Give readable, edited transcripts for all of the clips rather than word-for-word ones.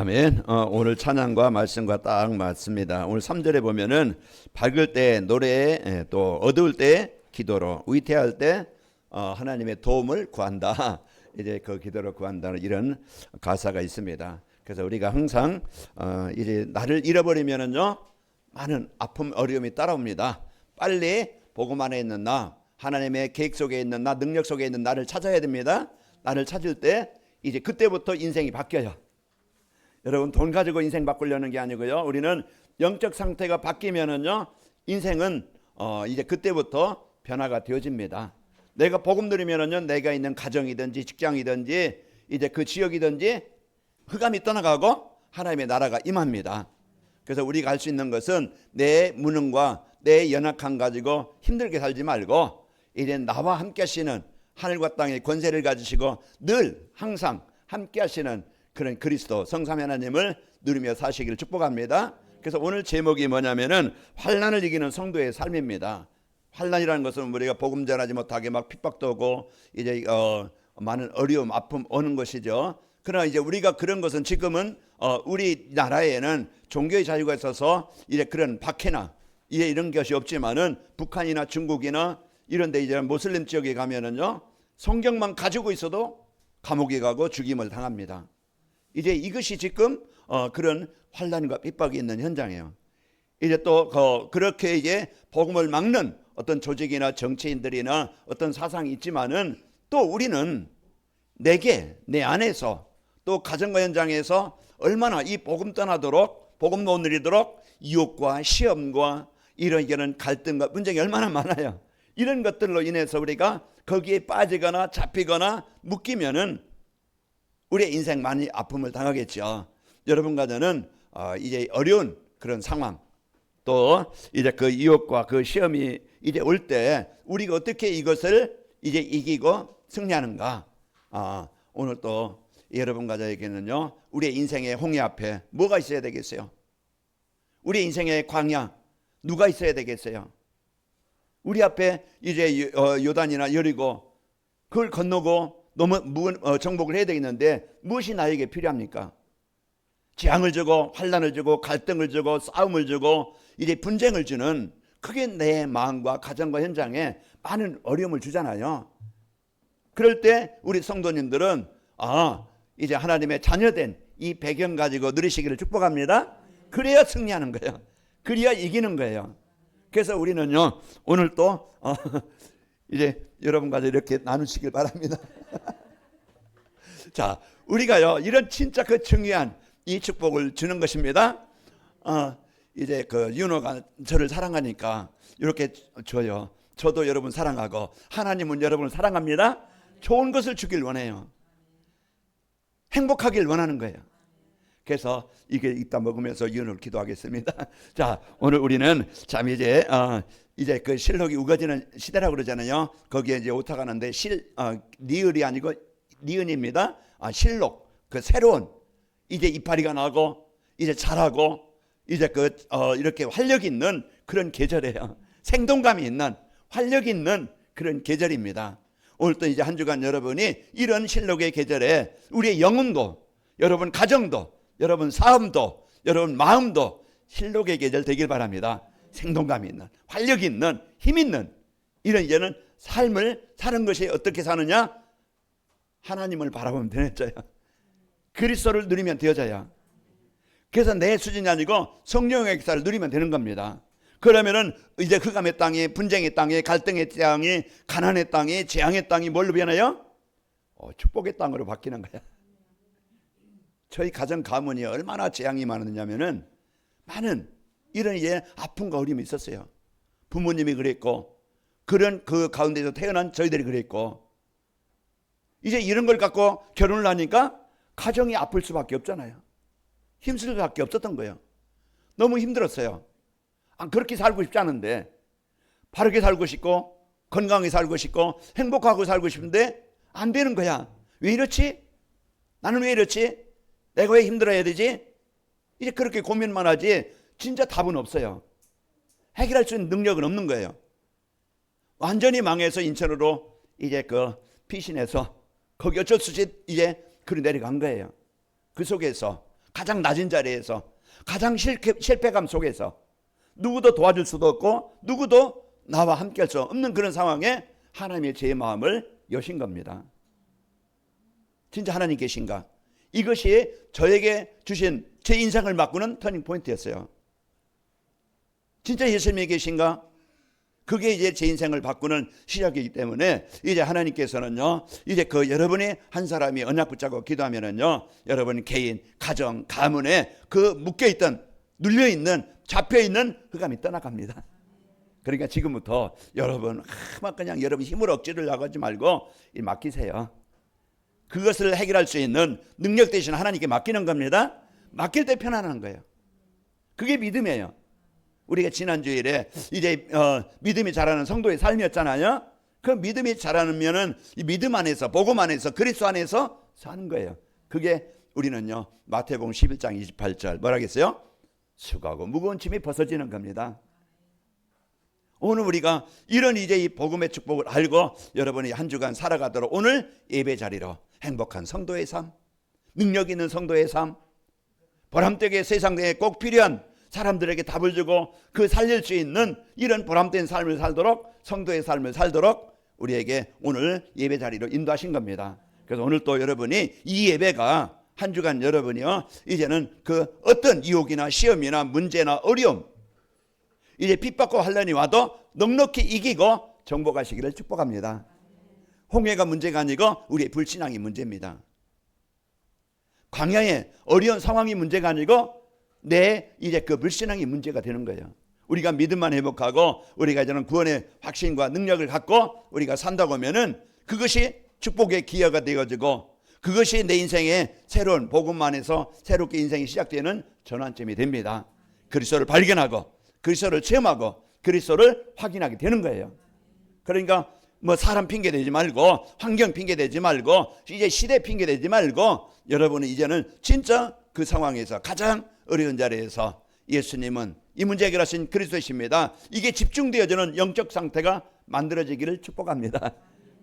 아멘. 오늘 찬양과 말씀과 딱 맞습니다. 오늘 3절에 보면은 밝을 때 노래, 또 어두울 때 기도로, 위태할 때 하나님의 도움을 구한다. 이제 그 기도로 구한다는 이런 가사가 있습니다. 그래서 우리가 항상 이제 나를 잃어버리면은요 많은 아픔, 어려움이 따라옵니다. 빨리 복음 안에 있는 나, 하나님의 계획 속에 있는 나, 능력 속에 있는 나를 찾아야 됩니다. 나를 찾을 때 이제 그때부터 인생이 바뀌어요. 여러분, 돈 가지고 인생 바꾸려는 게 아니고요. 우리는 영적 상태가 바뀌면은요, 인생은 이제 그때부터 변화가 되어집니다. 내가 복음 들으면은요, 내가 있는 가정이든지 직장이든지 이제 그 지역이든지 흑암이 떠나가고 하나님의 나라가 임합니다. 그래서 우리가 할 수 있는 것은 내 무능과 내 연약함 가지고 힘들게 살지 말고 이제 나와 함께 하시는 하늘과 땅의 권세를 가지시고 늘 항상 함께 하시는 그런 그리스도 성삼 하나님을 누리며 사시기를 축복합니다. 그래서 오늘 제목이 뭐냐면은 환난을 이기는 성도의 삶입니다. 환난이라는 것은 우리가 복음 전하지 못하게 막 핍박도 오고 이제 많은 어려움, 아픔 오는 것이죠. 그러나 이제 우리가 그런 것은 지금은 우리나라에는 종교의 자유가 있어서 이제 그런 박해나 이런 것이 없지만은 북한이나 중국이나 이런데 이제 모슬림 지역에 가면은요 성경만 가지고 있어도 감옥에 가고 죽임을 당합니다. 이제 이것이 지금 그런 환난과 핍박이 있는 현장이에요. 이제 또 그렇게 이제 복음을 막는 어떤 조직이나 정치인들이나 어떤 사상이 있지만은 또 우리는 내 안에서 또 가정과 현장에서 얼마나 이 복음 떠나도록 복음 못 누리도록 유혹과 시험과 이런 갈등과 분쟁이 얼마나 많아요. 이런 것들로 인해서 우리가 거기에 빠지거나 잡히거나 묶이면은 우리의 인생 많이 아픔을 당하겠죠. 여러분과 저는 이제 어려운 그런 상황 또 이제 그 유혹과 그 시험이 이제 올 때 우리가 어떻게 이것을 이제 이기고 승리하는가. 오늘 또 여러분과 저에게는요 우리의 인생의 홍해 앞에 뭐가 있어야 되겠어요? 우리의 인생의 광야 누가 있어야 되겠어요? 우리 앞에 이제 요단이나 여리고 그걸 건너고 너무 정복을 해야 되겠는데 무엇이 나에게 필요합니까? 재앙을 주고 환난을 주고 갈등을 주고 싸움을 주고 이제 분쟁을 주는 그게 내 마음과 가정과 현장에 많은 어려움을 주잖아요. 그럴 때 우리 성도님들은 이제 하나님의 자녀된 이 배경 가지고 누리시기를 축복합니다. 그래야 승리하는 거예요. 그래야 이기는 거예요. 그래서 우리는요 오늘 또 이제 여러분과 이렇게 나누시길 바랍니다. 자, 우리가요 이런 진짜 그 중요한 이 축복을 주는 것입니다. 이제 그 윤호가 저를 사랑하니까 이렇게 줘요. 저도 여러분 사랑하고 하나님은 여러분을 사랑합니다. 좋은 것을 주길 원해요. 행복하길 원하는 거예요. 그래서 이게 이따 먹으면서 윤호를 기도하겠습니다. 자, 오늘 우리는 참 이제 그 실록이 우거지는 시대라고 그러잖아요. 거기에 이제 오타가는데 니을이 아니고 니은입니다. 실록 그 새로운 이제 이파리가 나고 이제 자라고 이제 이렇게 활력 있는 그런 계절이에요. 생동감이 있는 활력 있는 그런 계절입니다. 오늘 또 이제 한 주간 여러분이 이런 실록의 계절에 우리의 영혼도 여러분 가정도 여러분 삶도 여러분 마음도 실록의 계절 되길 바랍니다. 생동감 있는 활력 있는 힘 있는 이런 이제는 삶을 사는 것이 어떻게 사느냐? 하나님을 바라보면 되어져요. 그리스도를 누리면 되어져요. 그래서 내 수준이 아니고 성령의 역사를 누리면 되는 겁니다. 그러면은 이제 흑암의 땅이 분쟁의 땅이 갈등의 땅이 가난의 땅이 재앙의 땅이 뭘로 변해요? 축복의 땅으로 바뀌는 거야. 저희 가정 가문이 얼마나 재앙이 많았냐면은 많은 이런 아픔과 어려움이 있었어요. 부모님이 그랬고 그런 그 가운데서 태어난 저희들이 그랬고 이제 이런 걸 갖고 결혼을 하니까 가정이 아플 수밖에 없잖아요. 힘쓸 수밖에 없었던 거예요. 너무 힘들었어요. 그렇게 살고 싶지 않은데 바르게 살고 싶고 건강하게 살고 싶고 행복하고 살고 싶은데 안 되는 거야. 왜 이렇지? 나는 왜 이렇지? 내가 왜 힘들어야 되지? 이제 그렇게 고민만 하지 진짜 답은 없어요. 해결할 수 있는 능력은 없는 거예요. 완전히 망해서 인천으로 이제 피신해서 거기 어쩔 수 없이 이제 그리 내려간 거예요. 그 속에서 가장 낮은 자리에서, 가장 실패감 속에서 누구도 도와줄 수도 없고 누구도 나와 함께 할 수 없는 그런 상황에 하나님의 제 마음을 여신 겁니다. 진짜 하나님 계신가? 이것이 저에게 주신 제 인생을 바꾸는 터닝 포인트였어요. 진짜 예수님이 계신가? 그게 이제 제 인생을 바꾸는 시작이기 때문에 이제 하나님께서는요, 이제 그 여러분이 한 사람이 언약 붙잡고 기도하면은요, 여러분 개인, 가정, 가문에 그 묶여있던, 눌려있는, 잡혀있는 흑암이 떠나갑니다. 그러니까 지금부터 여러분 막 그냥 여러분 힘으로 억지를 나가지 말고 맡기세요. 그것을 해결할 수 있는 능력 대신 하나님께 맡기는 겁니다. 맡길 때 편안한 거예요. 그게 믿음이에요. 우리가 지난주일에 이제 믿음이 자라는 성도의 삶이었잖아요. 그 믿음이 자라면은 이 믿음 안에서, 복음 안에서, 그리스도 안에서 사는 거예요. 그게 우리는요, 마태복음 11장 28절 뭐라 하겠어요? 수고하고 무거운 짐이 벗어지는 겁니다. 오늘 우리가 이런 이제 이 복음의 축복을 알고 여러분이 한 주간 살아가도록 오늘 예배 자리로 행복한 성도의 삶, 능력 있는 성도의 삶, 보람되게 세상에 꼭 필요한 사람들에게 답을 주고 그 살릴 수 있는 이런 보람된 삶을 살도록, 성도의 삶을 살도록 우리에게 오늘 예배 자리로 인도하신 겁니다. 그래서 오늘 또 여러분이 이 예배가 한 주간 여러분이요, 이제는 그 어떤 유혹이나 시험이나 문제나 어려움, 이제 핍박과 환난이 와도 넉넉히 이기고 정복하시기를 축복합니다. 홍해가 문제가 아니고 우리의 불신앙이 문제입니다. 광야의 어려운 상황이 문제가 아니고 내 이제 그 불신앙이 문제가 되는 거예요. 우리가 믿음만 회복하고 우리가 이제는 구원의 확신과 능력을 갖고 우리가 산다고 하면은 그것이 축복의 기회가 되어지고 그것이 내 인생의 새로운 복음 안에서 새롭게 인생이 시작되는 전환점이 됩니다. 그리스도를 발견하고 그리스도를 체험하고 그리스도를 확인하게 되는 거예요. 그러니까 뭐 사람 핑계 대지 말고 환경 핑계 대지 말고 이제 시대 핑계 대지 말고 여러분은 이제는 진짜 그 상황에서 가장 어려운 자리에서 예수님은 이 문제 해결하신 그리스도이십니다. 이게 집중되어지는 영적 상태가 만들어지기를 축복합니다.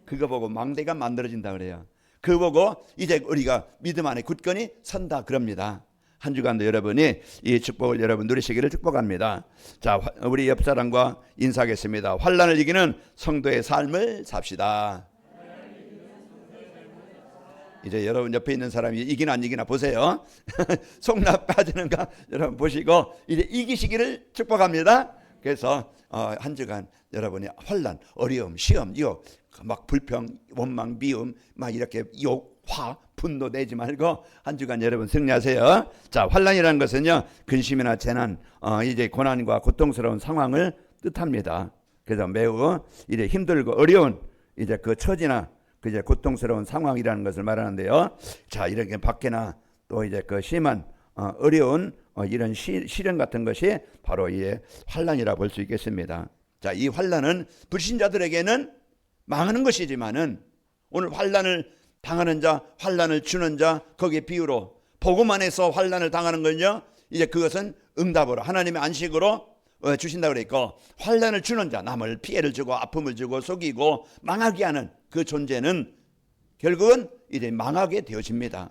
그거 보고 망대가 만들어진다 그래요. 그거 보고 이제 우리가 믿음 안에 굳건히 선다 그럽니다. 한 주간도 여러분이 이 축복을 여러분 누리시기를 축복합니다. 자, 우리 옆 사람과 인사하겠습니다. 환난을 이기는 성도의 삶을 삽시다. 이제 여러분 옆에 있는 사람이 이기나 안 이기나 보세요. 속나 빠지는가 여러분 보시고 이제 이기시기를 축복합니다. 그래서 한 주간 여러분이 환난, 어려움, 시험, 유혹, 막 불평, 원망, 미움, 막 이렇게 욕, 화, 분노 내지 말고 한 주간 여러분 승리하세요. 자, 환난이라는 것은요, 근심이나 재난, 이제 고난과 고통스러운 상황을 뜻합니다. 그래서 매우 이제 힘들고 어려운 이제 그 처지나 그 이제 고통스러운 상황이라는 것을 말하는데요. 자, 이렇게 밖에나 또 이제 그 심한 어려운 이런 시련 같은 것이 바로 이 환난이라 볼 수 있겠습니다. 자, 이 환난은 불신자들에게는 망하는 것이지만은 오늘 환난을 당하는 자, 환난을 주는 자, 거기에 비유로 복음 안에서 환난을 당하는 건요, 이제 그것은 응답으로 하나님의 안식으로 주신다고 그랬고, 환난을 주는 자, 남을 피해를 주고 아픔을 주고 속이고 망하게 하는 그 존재는 결국은 이제 망하게 되어집니다.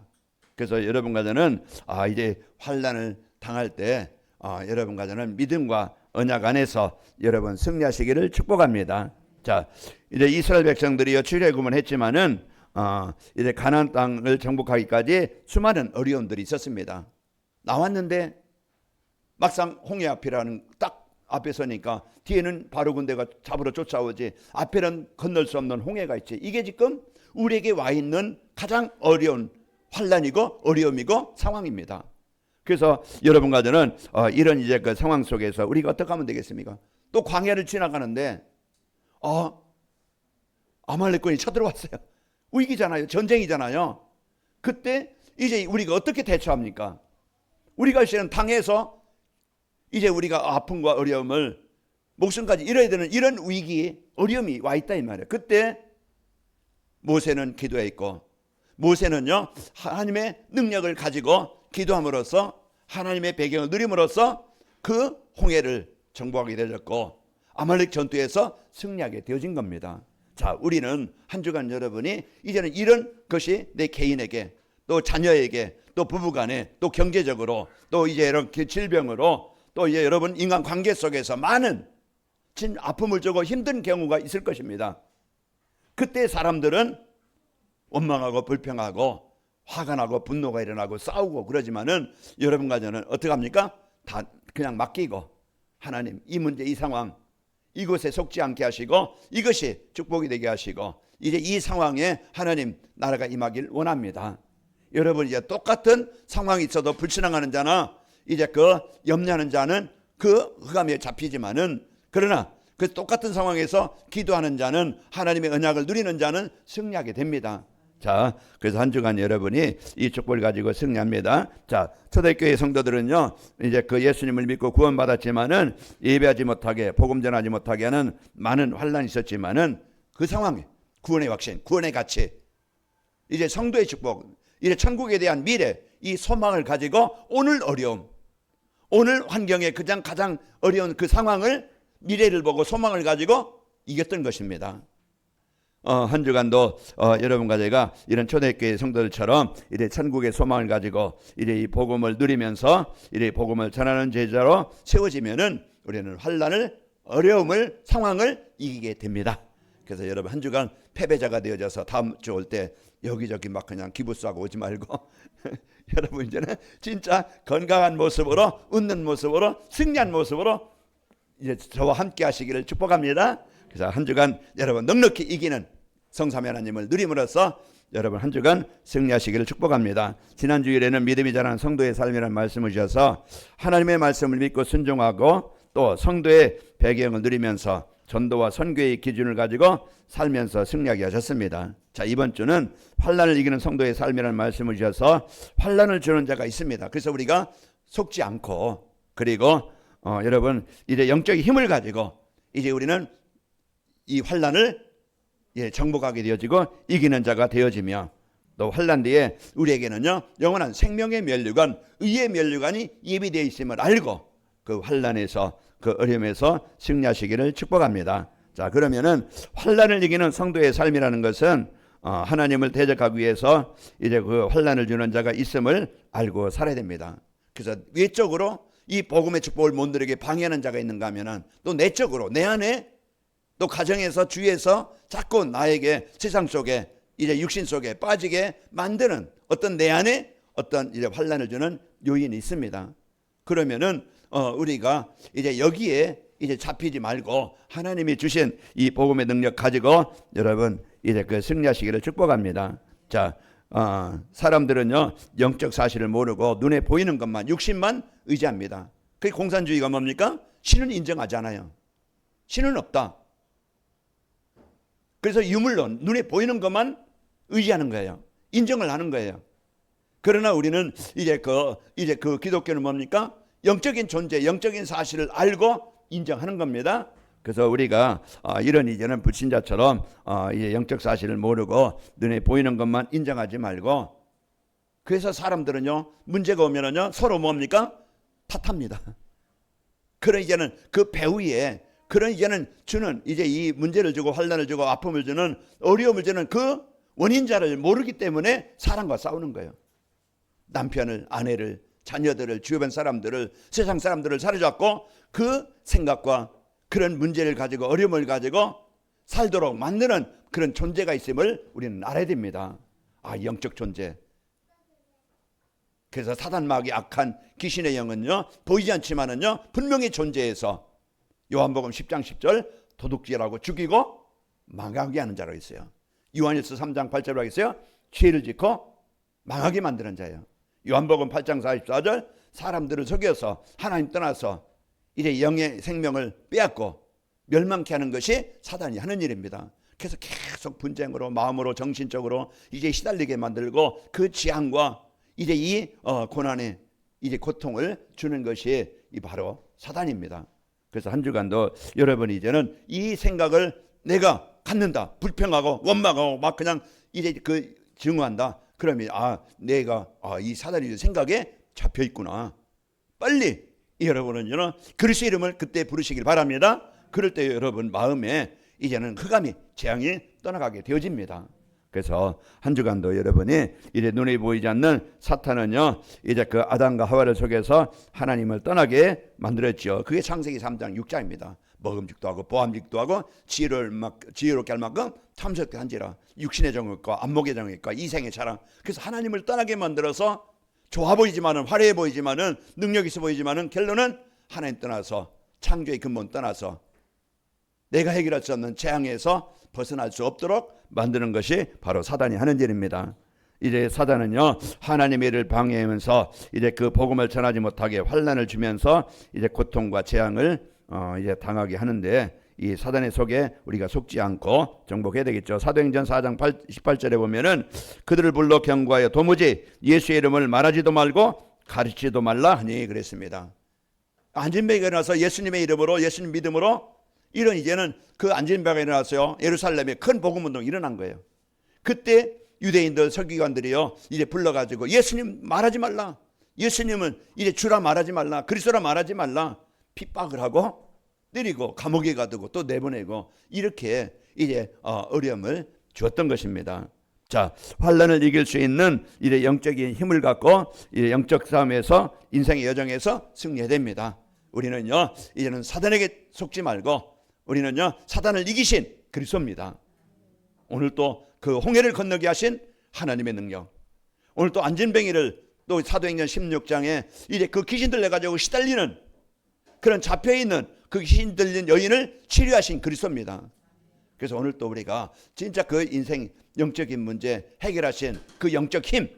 그래서 여러분과 저는 이제 환난을 당할 때 여러분과 저는 믿음과 언약 안에서 여러분 승리하시기를 축복합니다. 자, 이제 이스라엘 백성들이요 출애굽은 했지만은 이제 가나안 땅을 정복하기까지 수많은 어려움들이 있었습니다. 나왔는데 막상 홍해 앞이라는 딱 앞에 서니까 뒤에는 바로 군대가 잡으러 쫓아오지, 앞에는 건널 수 없는 홍해가 있지. 이게 지금 우리에게 와 있는 가장 어려운 환난이고 어려움이고 상황입니다. 그래서 여러분과 저는 이런 이제 그 상황 속에서 우리가 어떻게 하면 되겠습니까? 또 광야를 지나가는데 아말렉군이 쳐들어왔어요. 위기잖아요. 전쟁이잖아요. 그때 이제 우리가 어떻게 대처합니까? 우리가 이제는 당해서 이제 우리가 아픔과 어려움을 목숨까지 잃어야 되는 이런 위기, 어려움이 와 있다 이 말이에요. 그때 모세는 기도했고, 모세는요 하나님의 능력을 가지고 기도함으로써 하나님의 배경을 누림으로써 그 홍해를 정복하게 되었고 아말렉 전투에서 승리하게 되어진 겁니다. 자, 우리는 한 주간 여러분이 이제는 이런 것이 내 개인에게 또 자녀에게 또 또 부부간에, 또 경제적으로, 또 이제 이렇게 질병으로, 또 이제 여러분 인간 관계 속에서 많은 아픔을 주고 힘든 경우가 있을 것입니다. 그때 사람들은 원망하고 불평하고 화가 나고 분노가 일어나고 싸우고 그러지만은 여러분과 저는 어떻게 합니까? 다 그냥 맡기고, 하나님 이 문제 이 상황 이것에 속지 않게 하시고 이것이 축복이 되게 하시고, 이제 이 상황에 하나님 나라가 임하길 원합니다. 여러분, 이제 똑같은 상황이 있어도 불신앙하는 자나 이제 그 염려하는 자는 그 흑암에 잡히지만은, 그러나 그 똑같은 상황에서 기도하는 자는, 하나님의 언약을 누리는 자는 승리하게 됩니다. 자, 그래서 한 주간 여러분이 이 축복을 가지고 승리합니다. 자, 초대교회 성도들은요, 이제 그 예수님을 믿고 구원받았지만은 예배하지 못하게, 복음 전하지 못하게 하는 많은 환란이 있었지만은 그 상황에 구원의 확신, 구원의 가치, 이제 성도의 축복, 이제 천국에 대한 미래, 이 소망을 가지고 오늘 어려움, 오늘 환경에 가장 어려운 그 상황을, 미래를 보고 소망을 가지고 이겼던 것입니다. 한 주간도 여러분과 제가 이런 초대교회 성도들처럼 이제 천국의 소망을 가지고 이제 이 복음을 누리면서 이제 복음을 전하는 제자로 세워지면은 우리는 환난을, 어려움을, 상황을 이기게 됩니다. 그래서 여러분 한 주간 패배자가 되어져서 다음 주 올 때 여기저기 막 그냥 기부싸고 오지 말고 여러분 이제는 진짜 건강한 모습으로, 웃는 모습으로, 승리한 모습으로 이제 저와 함께 하시기를 축복합니다. 그래서 한 주간 여러분 넉넉히 이기는 성삼위 하나님을 누림으로써 여러분 한 주간 승리하시기를 축복합니다. 지난 주일에는 믿음이 자라는 성도의 삶이라는 말씀을 주셔서 하나님의 말씀을 믿고 순종하고 또 성도의 배경을 누리면서 전도와 선교의 기준을 가지고 살면서 승리하게 하셨습니다. 자, 이번 주는 환난을 이기는 성도의 삶이라는 말씀을 주셔서 환난을 주는 자가 있습니다. 그래서 우리가 속지 않고, 그리고 여러분 이제 영적인 힘을 가지고 이제 우리는 이 환난을 정복하게 되어지고 이기는 자가 되어지며, 또 환난 뒤에 우리에게는요 영원한 생명의 면류관, 의의 면류관이 예비되어 있음을 알고 그 환난에서, 그 어려움에서 승리하시기를 축복합니다. 자, 그러면은 환난을 이기는 성도의 삶이라는 것은 하나님을 대적하기 위해서 이제 그 환난을 주는 자가 있음을 알고 살아야 됩니다. 그래서 외적으로 이 복음의 축복을 못 누리게 방해하는 자가 있는가 하면은, 또 내적으로 내 안에, 또 가정에서, 주위에서 자꾸 나에게 세상 속에, 이제 육신 속에 빠지게 만드는 어떤 내 안에 어떤 이제 환난을 주는 요인이 있습니다. 그러면은 우리가 이제 여기에 이제 잡히지 말고 하나님이 주신 이 복음의 능력 가지고 여러분 이제 그 승리하시기를 축복합니다. 자, 사람들은요 영적 사실을 모르고 눈에 보이는 것만, 육신만 의지합니다. 그게 공산주의가 뭡니까? 신은 인정하지 않아요. 신은 없다. 그래서 유물론, 눈에 보이는 것만 의지하는 거예요. 인정을 하는 거예요. 그러나 우리는 이제 그 기독교는 뭡니까? 영적인 존재, 영적인 사실을 알고 인정하는 겁니다. 그래서 우리가 이런 이제는 불신자처럼 이제 영적 사실을 모르고 눈에 보이는 것만 인정하지 말고, 그래서 사람들은요 문제가 오면은요 서로 뭡니까? 탓합니다. 그런 이제는 그 배후에, 그런 이제는 주는, 이제 이 문제를 주고 환난을 주고 아픔을 주는, 어려움을 주는 그 원인자를 모르기 때문에 사람과 싸우는 거예요. 남편을, 아내를, 자녀들을, 주변 사람들을, 세상 사람들을 사로잡고 그 생각과 그런 문제를 가지고, 어려움을 가지고 살도록 만드는 그런 존재가 있음을 우리는 알아야 됩니다. 영적 존재. 그래서 사단마귀 악한 귀신의 영은요 보이지 않지만은요 분명히 존재해서 요한복음 10장 10절 도둑질하고 죽이고 망하게 하는 자로 있어요. 요한일서 3장 8절로 하겠어요. 죄를 짓고 망하게 만드는 자예요. 요한복음 8장 44절 사람들을 속여서 하나님 떠나서 이제 영의 생명을 빼앗고 멸망케 하는 것이 사단이 하는 일입니다. 그래서 계속 분쟁으로, 마음으로, 정신적으로 이제 시달리게 만들고 그 지향과 이제 이 고난의 이제 고통을 주는 것이 바로 사단입니다. 그래서 한 주간도 여러분이 이제는 이 생각을 내가 갖는다, 불평하고 원망하고 막 그냥 이제 그 증오한다. 그러면 내가 이 사단의 생각에 잡혀 있구나. 빨리 여러분은 그리스도 이름을 그때 부르시길 바랍니다. 그럴 때 여러분 마음에 이제는 흑암이, 재앙이 떠나가게 되어집니다. 그래서 한 주간도 여러분이 이제 눈에 보이지 않는 사탄은요, 이제 그 아담과 하와를 속여서 하나님을 떠나게 만들었죠. 그게 창세기 3장 6장입니다. 먹음직도 하고 보암직도 하고 지혜롭게 할 만큼 탐스럽게 한지라. 육신의 정욕과 안목의 정욕과 이생의 자랑. 그래서 하나님을 떠나게 만들어서 좋아 보이지만은, 화려해 보이지만은, 능력 있어 보이지만은, 결론은 하나님 떠나서, 창조의 근본 떠나서 내가 해결할 수 없는 재앙에서 벗어날 수 없도록 만드는 것이 바로 사단이 하는 일입니다. 이제 사단은요, 하나님의 일을 방해하면서 이제 그 복음을 전하지 못하게 환난을 주면서 이제 고통과 재앙을 이제 당하게 하는데, 이 사단의 속에 우리가 속지 않고 정복해야 되겠죠. 사도행전 4장 18절에 보면은 그들을 불러 경고하여 도무지 예수의 이름을 말하지도 말고 가르치지도 말라 하니 그랬습니다. 안진뱅이가 일어나서 예수님의 이름으로, 예수님 믿음으로, 이런 이제는 그 안진뱅이가 일어나서요, 예루살렘에 큰 복음운동이 일어난 거예요. 그때 유대인들, 서기관들이요, 이제 불러가지고 예수님 말하지 말라, 예수님은 이제 주라 말하지 말라, 그리스도라 말하지 말라, 핍박을 하고 때리고 감옥에 가두고 또 내보내고, 이렇게 이제 어려움을 주었던 것입니다. 자, 환난을 이길 수 있는 이제 영적인 힘을 갖고 이제 영적 싸움에서, 인생의 여정에서 승리해야 됩니다. 우리는요, 이제는 사단에게 속지 말고, 우리는요, 사단을 이기신 그리스도입니다. 오늘 또 그 홍해를 건너게 하신 하나님의 능력, 오늘 또 안진뱅이를 또 사도행전 16장에 이제 그 귀신들 내가지고 시달리는, 그런 잡혀있는 그 귀신 들린 여인을 치료하신 그리스도입니다. 그래서 오늘 또 우리가 진짜 그 인생 영적인 문제 해결하신 그 영적 힘,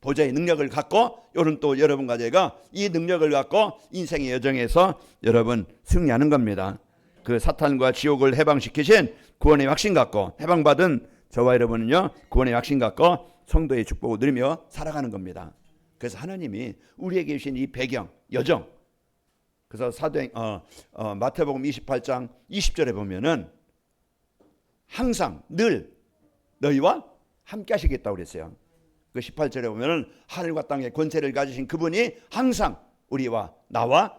보좌의 능력을 갖고, 요런 또 여러분과 제가 이 능력을 갖고 인생의 여정에서 여러분 승리하는 겁니다. 그 사탄과 지옥을 해방시키신 구원의 확신 갖고, 해방받은 저와 여러분은요, 구원의 확신 갖고 성도의 축복을 누리며 살아가는 겁니다. 그래서 하나님이 우리에게 주신 이 배경, 여정, 그래서 마태복음 28장 20절에 보면은 항상 늘 너희와 함께 하시겠다고 그랬어요. 그 18절에 보면은 하늘과 땅의 권세를 가지신 그분이 항상 우리와 나와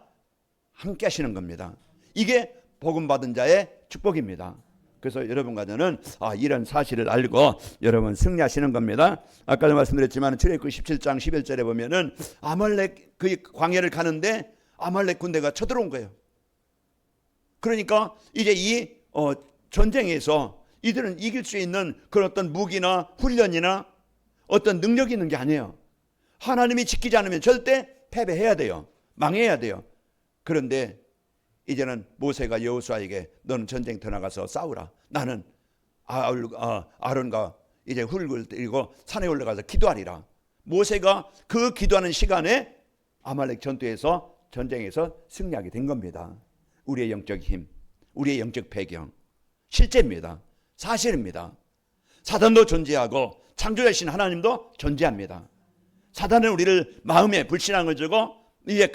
함께 하시는 겁니다. 이게 복음 받은 자의 축복입니다. 그래서 여러분과 저는 이런 사실을 알고 여러분 승리하시는 겁니다. 아까도 말씀드렸지만 출애굽기 17장 11절에 보면은 아말렉 그 광야를 가는데 아말렉 군대가 쳐들어온 거예요. 그러니까 이제 이 전쟁에서 이들은 이길 수 있는 그런 어떤 무기나 훈련이나 어떤 능력이 있는 게 아니에요. 하나님이 지키지 않으면 절대 패배해야 돼요. 망해야 돼요. 그런데 이제는 모세가 여호수아에게 너는 전쟁터 나가서 싸우라. 나는 아론과 이제 훌을 들고 산에 올라가서 기도하리라. 모세가 그 기도하는 시간에 아말렉 전쟁에서 승리하게 된 겁니다. 우리의 영적 힘, 우리의 영적 배경, 실제입니다. 사실입니다. 사단도 존재하고 창조자이신 하나님도 존재합니다. 사단은 우리를 마음에 불신앙을 주고 이제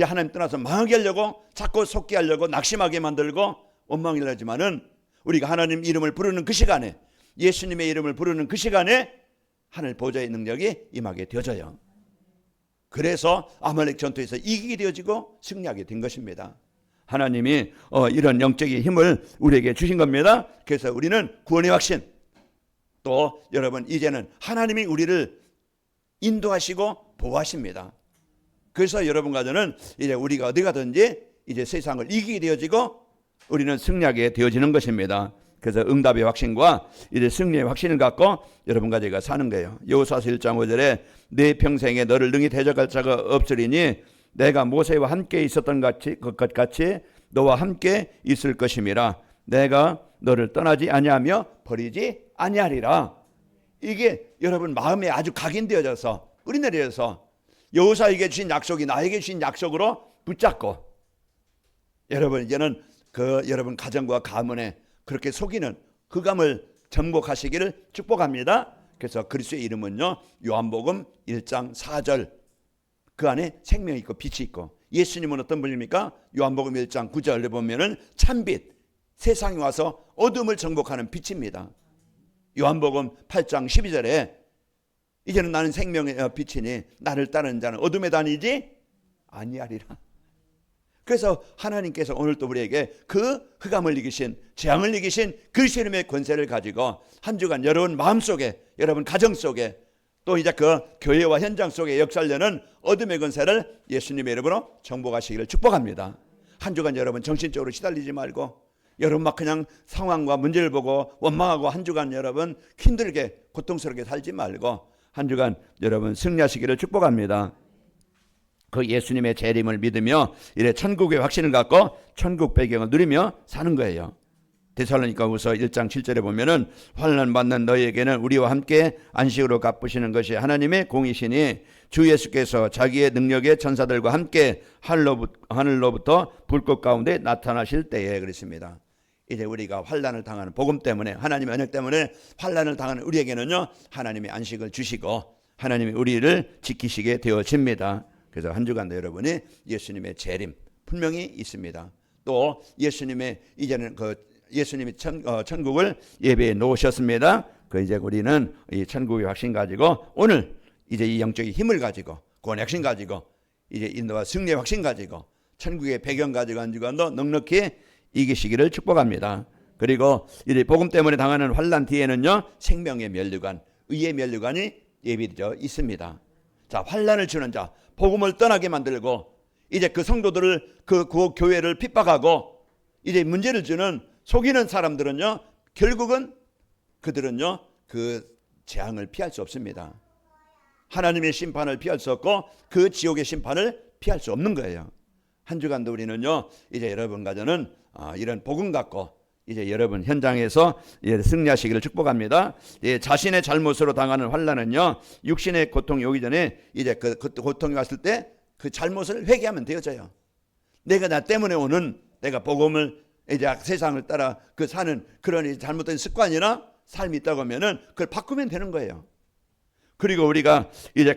하나님 떠나서 망하게 하려고, 자꾸 속게 하려고, 낙심하게 만들고 원망을 하지만은 우리가 하나님 이름을 부르는 그 시간에, 예수님의 이름을 부르는 그 시간에 하늘 보좌의 능력이 임하게 되어져요. 그래서 아말렉 전투에서 이기게 되어지고 승리하게 된 것입니다. 하나님이 이런 영적인 힘을 우리에게 주신 겁니다. 그래서 우리는 구원의 확신, 또 여러분 이제는 하나님이 우리를 인도하시고 보호하십니다. 그래서 여러분과 저는 이제 우리가 어디 가든지 이제 세상을 이기게 되어지고 우리는 승리하게 되어지는 것입니다. 그래서 응답의 확신과 이제 승리의 확신을 갖고 여러분과 제가 사는 거예요. 여호수아서 1장 5절에 내 평생에 너를 능히 대적할 자가 없으리니 내가 모세와 함께 있었던 것 같이 너와 함께 있을 것임이라. 내가 너를 떠나지 아니하며 버리지 아니하리라. 이게 여러분 마음에 아주 각인되어져서 뿌리내려서 여호수아에게 주신 약속이 나에게 주신 약속으로 붙잡고, 여러분 이제는 그 여러분 가정과 가문에 그렇게 속이는 흑암을 정복하시기를 축복합니다. 그래서 그리스도의 이름은요, 요한복음 1장 4절, 그 안에 생명이 있고 빛이 있고, 예수님은 어떤 분입니까? 요한복음 1장 9절에 보면은 참빛, 세상에 와서 어둠을 정복하는 빛입니다. 요한복음 8장 12절에 이제는 나는 생명의 빛이니 나를 따르는 자는 어둠에 다니지 아니하리라. 그래서 하나님께서 오늘 또 우리에게 그 흑암을 이기신, 재앙을 이기신 그리스도님의 권세를 가지고 한 주간 여러분 마음속에, 여러분 가정 속에, 또 이제 그 교회와 현장 속에 역사하려는 어둠의 권세를 예수님의 이름으로 정복하시기를 축복합니다. 한 주간 여러분 정신적으로 시달리지 말고, 여러분 막 그냥 상황과 문제를 보고 원망하고 한 주간 여러분 힘들게 고통스럽게 살지 말고 한 주간 여러분 승리하시기를 축복합니다. 그 예수님의 재림을 믿으며 이래 천국의 확신을 갖고 천국 배경을 누리며 사는 거예요. 데살로니가후서 1장 7절에 보면은 환난 받는 너희에게는 우리와 함께 안식으로 갚으시는 것이 하나님의 공이시니 주 예수께서 자기의 능력의 천사들과 함께 하늘로부터 불꽃 가운데 나타나실 때에 그랬습니다. 이제 우리가 환난을 당하는 복음 때문에, 하나님의 언약 때문에 환난을 당하는 우리에게는요, 하나님의 안식을 주시고 하나님이 우리를 지키시게 되어집니다. 그래서 한 주간도 여러분이 예수님의 재림 분명히 있습니다. 또 예수님의 이제는 예수님이 천국을 예배해 놓으셨습니다. 이제 우리는 이 천국의 확신 가지고 오늘 이제 이 영적인 힘을 가지고 구원의 확신 가지고 이제 인도와 승리의 확신 가지고 천국의 배경 가지고 한 주간도 넉넉히 이기시기를 축복합니다. 그리고 이 복음 때문에 당하는 환난 뒤에는요, 생명의 면류관, 의의 면류관이 예비되어 있습니다. 자, 환난을 주는 자, 복음을 떠나게 만들고 이제 그 성도들을 그 교회를 핍박하고 이제 문제를 주는 속이는 사람들은요, 결국은 그들은요 그 재앙을 피할 수 없습니다. 하나님의 심판을 피할 수 없고 그 지옥의 심판을 피할 수 없는 거예요. 한 주간도 우리는요 이제 여러분과 저는 이런 복음 갖고 이제 여러분 현장에서 승리하시기를 축복합니다. 자신의 잘못으로 당하는 환난은요, 육신의 고통이 오기 전에 이제 그 고통이 왔을 때 그 잘못을 회개하면 되어져요. 내가 나 때문에 오는, 내가 복음을 이제 세상을 따라 그 사는 그런 잘못된 습관이나 삶이 있다고 하면은 그걸 바꾸면 되는 거예요. 그리고 우리가 이제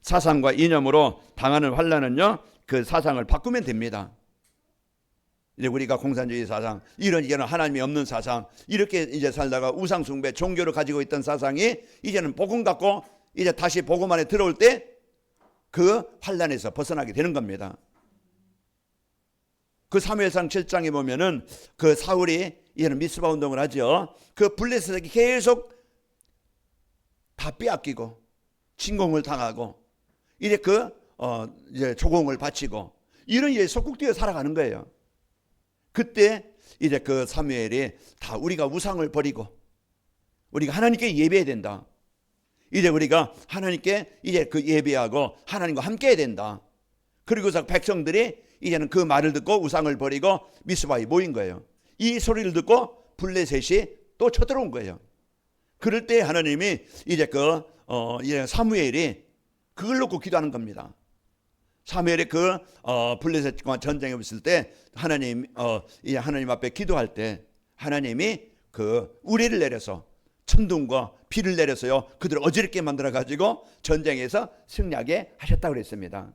사상과 이념으로 당하는 환난은요, 그 사상을 바꾸면 됩니다. 이제 우리가 공산주의 사상, 이런 하나님이 없는 사상, 이렇게 이제 살다가 우상숭배, 종교를 가지고 있던 사상이 이제는 복음 갖고 이제 다시 복음 안에 들어올 때 그 환난에서 벗어나게 되는 겁니다. 그 사무엘상 7장에 보면은 그 사울이 이제는 미스바 운동을 하죠. 그 블레셋에게 계속 다 빼앗기고 진공을 당하고 이제 이제 조공을 바치고 이런 일에 속국되어 살아가는 거예요. 그때 이제 그 사무엘이 다 우리가 우상을 버리고 우리가 하나님께 예배해야 된다. 이제 우리가 하나님께 이제 그 예배하고 하나님과 함께 해야 된다. 그리고서 백성들이 이제는 그 말을 듣고 우상을 버리고 미스바에 모인 거예요. 이 소리를 듣고 블레셋이 또 쳐들어온 거예요. 그럴 때 하나님이 이제 이제 사무엘이 그걸 놓고 기도하는 겁니다. 사무엘이 블레셋과 전쟁에 있을 때 하나님 앞에 기도할 때 하나님이 우레를 내려서 천둥과 비를 내려서요 그들을 어지럽게 만들어 가지고 전쟁에서 승리하게 하셨다고 그랬습니다.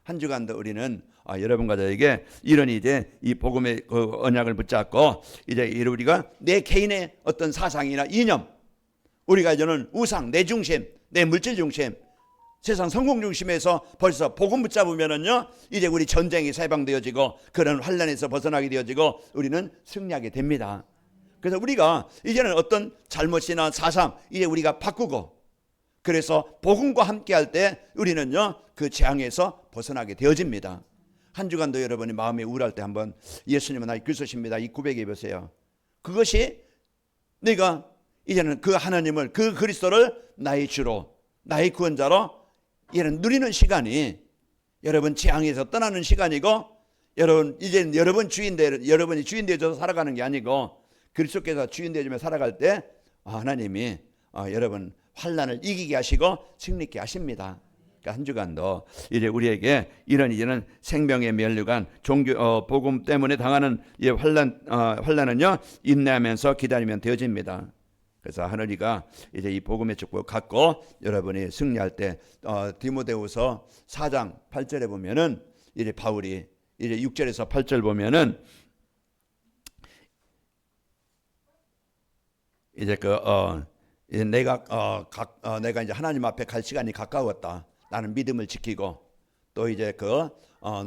한 주간도 우리는 여러분과 저에게 이런 이제 이 복음의 언약을 붙잡고 이제 우리가 내 개인의 어떤 사상이나 이념, 우리가 이제는 우상, 내 중심, 내 물질 중심, 세상 성공 중심에서 벌써 복음 붙잡으면은요 이제 우리 전쟁이 해방되어지고 그런 환난에서 벗어나게 되어지고 우리는 승리하게 됩니다. 그래서 우리가 이제는 어떤 잘못이나 사상 이제 우리가 바꾸고 그래서 복음과 함께 할 때 우리는요 그 재앙에서 벗어나게 되어집니다. 한 주간도 여러분이 마음이 우울할 때 한번 예수님은 나의 그리스도십니다 이 고백해 보세요. 그것이 내가 이제는 그 하나님을, 그 그리스도를 나의 주로, 나의 구원자로 이제는 누리는 시간이 여러분 재앙에서 떠나는 시간이고, 여러분 이제 여러분이 주인 되어서 살아가는 게 아니고 그리스도께서 주인 되어주며 살아갈 때 하나님이 여러분 환난을 이기게 하시고 승리케 하십니다. 그러니까 한 주간도 이제 우리에게 이런 생명의 면류관, 복음 때문에 당하는 이 환난은요 인내하면서 기다리면 되어집니다. 그래서 하늘이가 이제 이 복음의 축복 갖고 여러분이 승리할 때 디모데후서 4장 8절에 보면은 이제 바울이 이제 6절에서 8절 보면은 이제 내가 이제 하나님 앞에 갈 시간이 가까웠다. 나는 믿음을 지키고 또 이제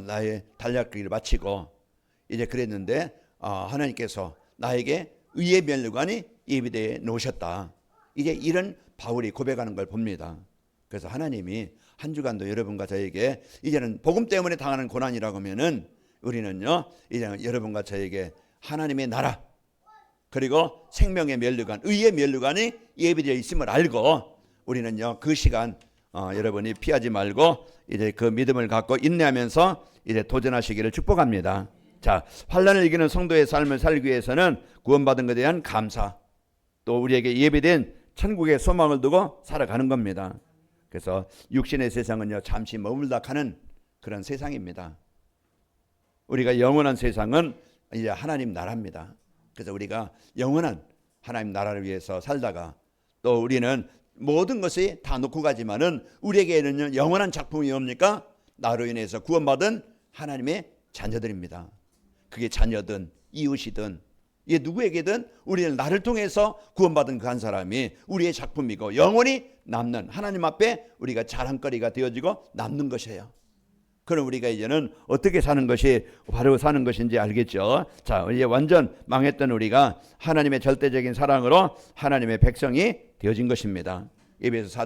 나의 달려기를 마치고 이제 그랬는데 하나님께서 나에게 의의 면류관이 예비되어 놓으셨다. 이제 이런 바울이 고백하는 걸 봅니다. 그래서 하나님이 한 주간도 여러분과 저에게 이제는 복음 때문에 당하는 고난이라고 하면은 우리는요 이제 여러분과 저에게 하나님의 나라 그리고 생명의 면류관, 의의 면류관이 예비되어 있음을 알고 우리는요 그 시간 여러분이 피하지 말고 이제 그 믿음을 갖고 인내하면서 이제 도전하시기를 축복합니다. 자, 환난을 이기는 성도의 삶을 살기 위해서는 구원받은 것에 대한 감사, 또 우리에게 예비된 천국의 소망을 두고 살아가는 겁니다. 그래서 육신의 세상은요 잠시 머물다 가는 그런 세상입니다. 우리가 영원한 세상은 이제 하나님 나라입니다. 그래서 우리가 영원한 하나님 나라를 위해서 살다가 또 우리는 모든 것이 다 놓고 가지만은 우리에게는 영원한 작품이 뭡니까? 나로 인해서 구원받은 하나님의 자녀들입니다. 그게 자녀든 이웃이든 이게 누구에게든 우리는 나를 통해서 구원받은 그 한 사람이 우리의 작품이고 영원히 남는 하나님 앞에 우리가 자랑거리가 되어지고 남는 것이에요. 그럼 우리가 이제는 어떻게 사는 것이 바로 사는 것인지 알겠죠. 자, 이제 완전 망했던 우리가 하나님의 절대적인 사랑으로 하나님의 백성이 되어진 것입니다. 에베소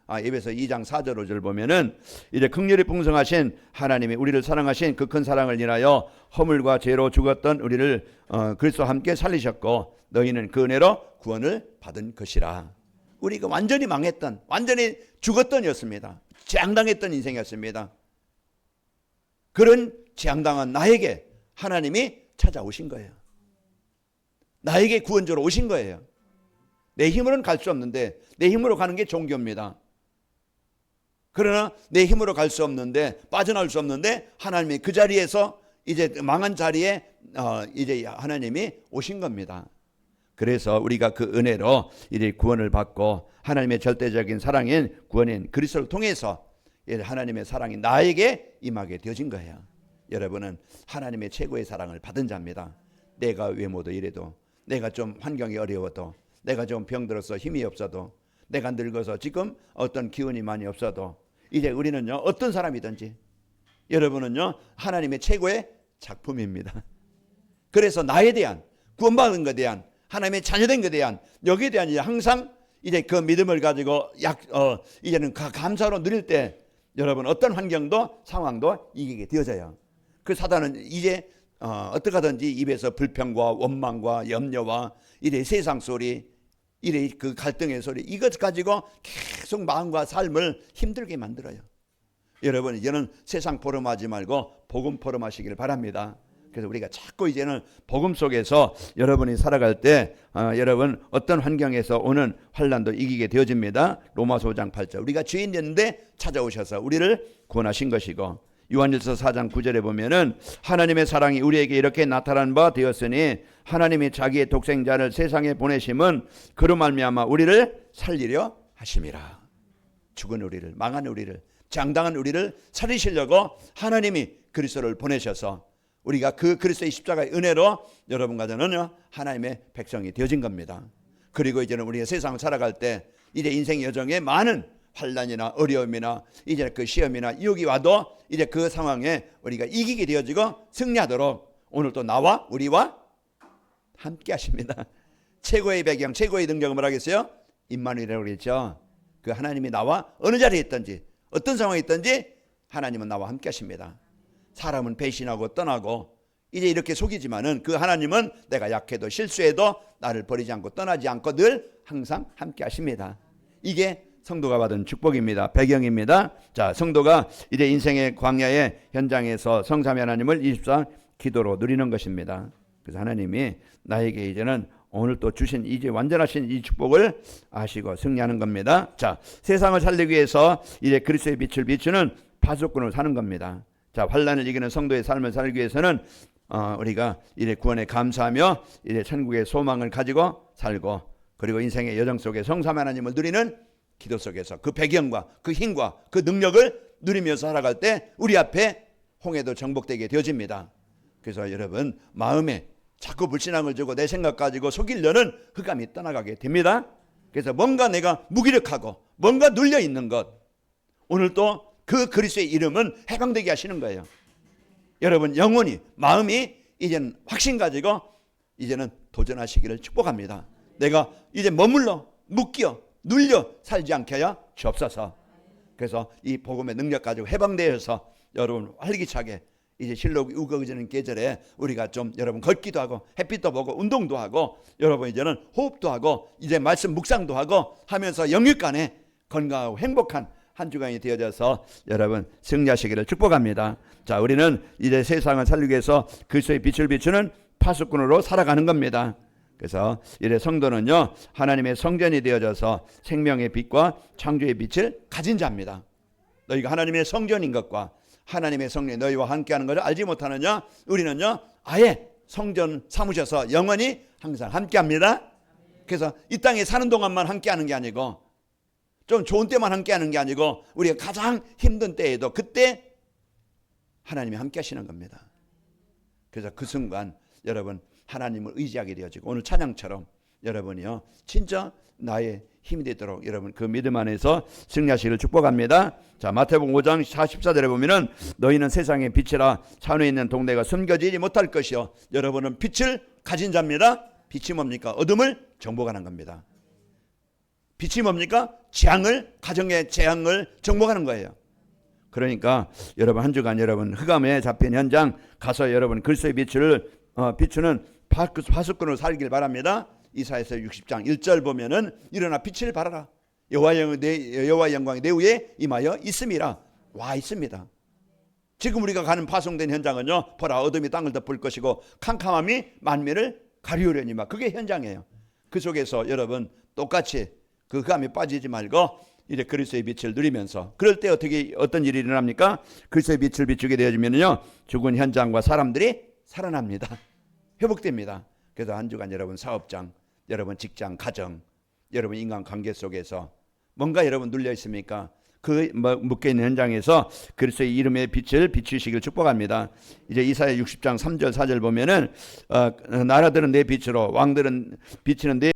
2장 4절 5절 보면은 이제 긍휼이 풍성하신 하나님이 우리를 사랑하신 그 큰 사랑을 인하여 허물과 죄로 죽었던 우리를 그리스도와 함께 살리셨고 너희는 그 은혜로 구원을 받은 것이라. 우리가 완전히 망했던 완전히 죽었던 이었습니다. 재앙당했던 인생이었습니다. 그런 재앙당한 나에게 하나님이 찾아오신 거예요. 나에게 구원자로 오신 거예요. 내 힘으로는 갈 수 없는데 내 힘으로 가는 게 종교입니다. 그러나 내 힘으로 갈 수 없는데 빠져나올 수 없는데 하나님이 그 자리에서 이제 망한 자리에 이제 하나님이 오신 겁니다. 그래서 우리가 그 은혜로 이제 구원을 받고 하나님의 절대적인 사랑인 구원인 그리스도를 통해서 하나님의 사랑이 나에게 임하게 되어진 거예요. 여러분은 하나님의 최고의 사랑을 받은 자입니다. 내가 외모도 이래도 내가 좀 환경이 어려워도 내가 좀 병들어서 힘이 없어도 내가 늙어서 지금 어떤 기운이 많이 없어도 이제 우리는요 어떤 사람이든지 여러분은요 하나님의 최고의 작품입니다. 그래서 나에 대한 구원받은 것에 대한 하나님의 자녀된 것에 대한 여기에 대한 이제 항상 이제 그 믿음을 가지고 이제는 감사로 누릴 때 여러분 어떤 환경도 상황도 이기게 되어져요. 그 사단은 이제 어떻게 하든지 입에서 불평과 원망과 염려와 이래 세상 소리 이래 그 갈등의 소리 이것 가지고 계속 마음과 삶을 힘들게 만들어요. 여러분 이제는 세상 포럼하지 말고 복음 포럼하시기를 바랍니다. 그래서 우리가 자꾸 이제는 복음 속에서 여러분이 살아갈 때 여러분 어떤 환경에서 오는 환난도 이기게 되어집니다. 로마서 5장 8절 우리가 죄인이었는데 찾아오셔서 우리를 구원하신 것이고 요한일서 4장 9절에 보면은 하나님의 사랑이 우리에게 이렇게 나타난 바 되었으니 하나님이 자기의 독생자를 세상에 보내심은 그로 말미암아 우리를 살리려 하심이라. 죽은 우리를 망한 우리를 장당한 우리를 살리시려고 하나님이 그리스도를 보내셔서 우리가 그 그리스도의 십자가의 은혜로 여러분과 저는요 하나님의 백성이 되어진 겁니다. 그리고 이제는 우리가 세상을 살아갈 때 이제 인생 여정에 많은 환난이나 어려움이나 이제 그 시험이나 유혹이 와도 이제 그 상황에 우리가 이기게 되어지고 승리하도록 오늘 또 나와 우리와 함께 하십니다. 최고의 배경 최고의 능력은 뭐라 하겠어요? 임마누엘이라고 그랬죠. 그 하나님이 나와 어느 자리에 있든지 어떤 상황에 있든지 하나님은 나와 함께 하십니다. 사람은 배신하고 떠나고 이제 이렇게 속이지만은 그 하나님은 내가 약해도 실수해도 나를 버리지 않고 떠나지 않고 늘 항상 함께 하십니다. 이게 성도가 받은 축복입니다. 배경입니다. 자, 성도가 이제 인생의 광야의 현장에서 성삼위 하나님을 24 기도로 누리는 것입니다. 그래서 하나님이 나에게 이제는 오늘 또 주신 이제 완전하신 이 축복을 아시고 승리하는 겁니다. 자, 세상을 살리기 위해서 이제 그리스도의 빛을 비추는 파수꾼을 사는 겁니다. 자, 환난을 이기는 성도의 삶을 살기 위해서는 우리가 이제 구원에 감사하며 이제 천국의 소망을 가지고 살고 그리고 인생의 여정 속에 성삼위 하나님을 누리는 기도 속에서 그 배경과 그 힘과 그 능력을 누리면서 살아갈 때 우리 앞에 홍해도 정복되게 되어집니다. 그래서 여러분 마음에 자꾸 불신앙을 주고 내 생각 가지고 속이려는 흑암이 떠나가게 됩니다. 그래서 뭔가 내가 무기력하고 뭔가 눌려 있는 것 오늘 또 그 그리스도의 이름은 해방되게 하시는 거예요. 여러분 영혼이 마음이 이제는 확신 가지고 이제는 도전하시기를 축복합니다. 내가 이제 머물러 묶여 눌려 살지 않게 하여 주옵소서. 그래서 이 복음의 능력 가지고 해방되어서 여러분 활기차게 이제 실록이 우거지는 계절에 우리가 좀 여러분 걷기도 하고 햇빛도 보고 운동도 하고 여러분 이제는 호흡도 하고 이제 말씀 묵상도 하고 하면서 영육간에 건강하고 행복한 한 주간이 되어져서 여러분 승리하시기를 축복합니다. 자, 우리는 이제 세상을 살리기 위해서 그리스도의 빛을 비추는 파수꾼으로 살아가는 겁니다. 그래서 이래 성도는요 하나님의 성전이 되어져서 생명의 빛과 창조의 빛을 가진 자입니다. 너희가 하나님의 성전인 것과 하나님의 성령이 너희와 함께하는 것을 알지 못하느냐? 우리는요 아예 성전 삼으셔서 영원히 항상 함께합니다. 그래서 이 땅에 사는 동안만 함께하는 게 아니고 좀 좋은 때만 함께하는 게 아니고 우리가 가장 힘든 때에도 그때 하나님이 함께하시는 겁니다. 그래서 그 순간 여러분 하나님을 의지하게 되어지고 오늘 찬양처럼 여러분이요 진짜 나의 힘이 되도록 여러분 그 믿음 안에서 승리하시기를 축복합니다. 자, 마태복음 5장 44절에 보면은 너희는 세상의 빛이라 산에 있는 동네가 숨겨지지 못할 것이요 여러분은 빛을 가진 자입니다. 빛이 뭡니까? 어둠을 정복하는 겁니다. 빛이 뭡니까? 재앙을 가정의 재앙을 정복하는 거예요. 그러니까 여러분 한 주간 여러분 흑암에 잡힌 현장 가서 여러분 그리스도의 빛을 비추는 파수꾼으로 살길 바랍니다. 이사야서 60장 1절 보면은 일어나 빛을 발하라. 여호와의 영광이 내 위에 임하여 있음이라. 와 있습니다. 지금 우리가 가는 파송된 현장은요 보라 어둠이 땅을 덮을 것이고 캄캄함이 만민을 가리우려니만 그게 현장이에요. 그 속에서 여러분 똑같이 그 흑암에 빠지지 말고 이제 그리스도의 빛을 누리면서 그럴 때 어떤 일이 일어납니까? 그리스도의 빛을 비추게 되어지면요 죽은 현장과 사람들이 살아납니다. 회복됩니다. 그래서 한 주간 여러분 사업장, 여러분 직장, 가정, 여러분 인간관계 속에서 뭔가 여러분 눌려 있습니까? 그 묶여있는 현장에서 그리스도의 이름의 빛을 비추시길 축복합니다. 이제 이사야 60장 3절 4절 보면은 나라들은 내 빛으로 왕들은 비치는 내